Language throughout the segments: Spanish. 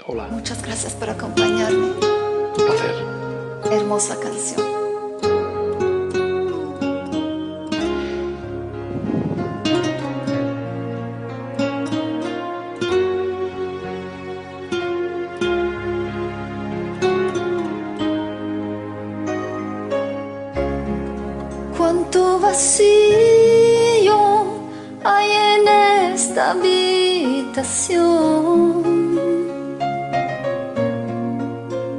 Hola, Muchas gracias por acompañarme. un placer. Hermosa canción. Cuánto vacío hay en esta habitación,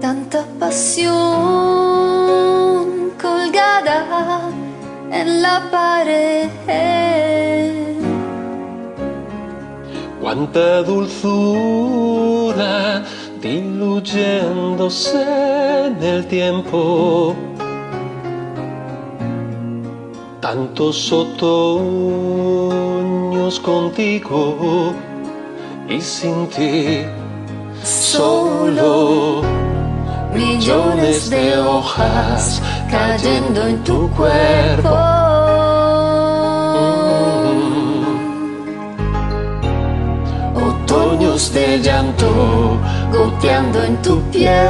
tanta pasión colgada en la pared. Cuánta dulzura diluyéndose en el tiempo. Tantos otoños contigo y sin ti solo. Millones de hojas cayendo en tu cuerpo. Otoños de llanto goteando en tu piel.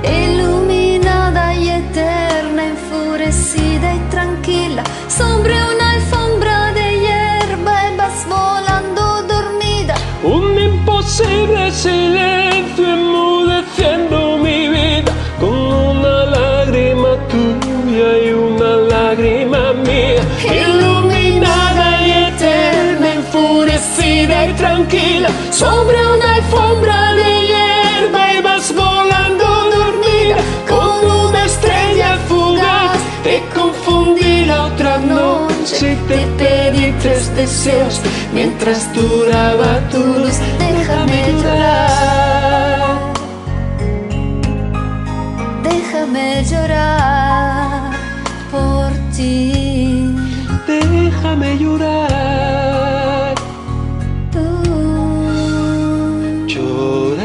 Iluminada y eterna, enfurecida y tranquila, sobre una alfombra de hierba y vas volando dormida. Un imposible silencio enmudeciendo mi vida, con una lágrima tuya y una lágrima mía. Iluminada y eterna, enfurecida y tranquila, sobre una alfombra de hierba y vas volando dormida. Con una estrella fugaz te confundí la otra noche y te pedí 3 deseos mientras duraba tu luz. Déjame llorar, déjame llorar por ti. Déjame llorar, llorar.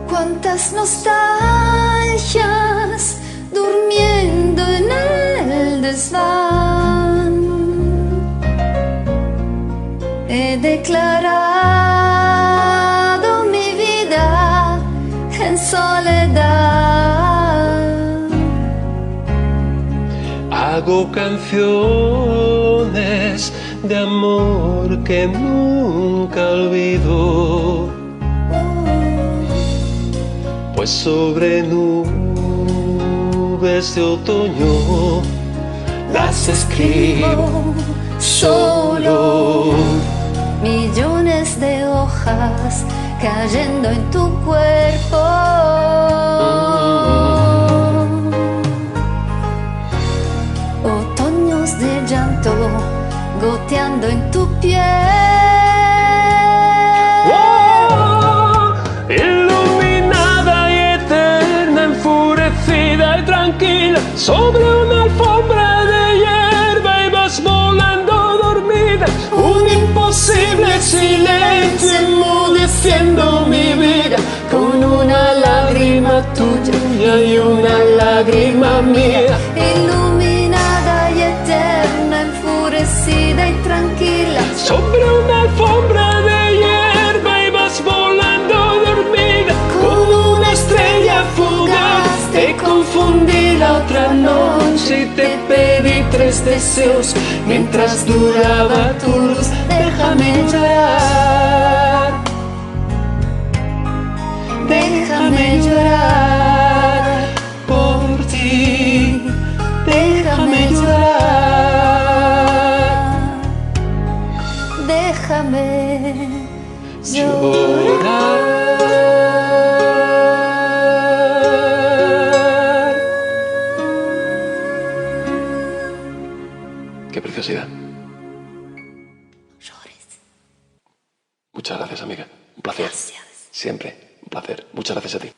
Cuántas nostalgias durmiendo en el desván. He declarado mi vida en soledad. Hago canciones de amor que nunca olvido, pues sobre nubes de otoño las escribo solo. Millones de hojas cayendo en tu cuerpo. Otoños de llanto goteando en tu piel. Iluminada y eterna, enfurecida y tranquila, sobre una alfombra de hierba y vas volando dormida. Un imposible silencio enmudeciendo mi vida, con una lágrima tuya y una lágrima mía. Iluminada y eterna, enfurecida y tranquila, Sobre una alfombra de hierba y vas volando dormida. con una estrella fugaz Te confundí la otra noche y te pedí 3 deseos mientras duraba tu luz. Déjame llorar, déjame llorar por ti. Déjame llorar, déjame llorar. Qué preciosidad. Llores. Muchas gracias, amiga. Un placer. Gracias. Siempre. Un placer. Muchas gracias a ti.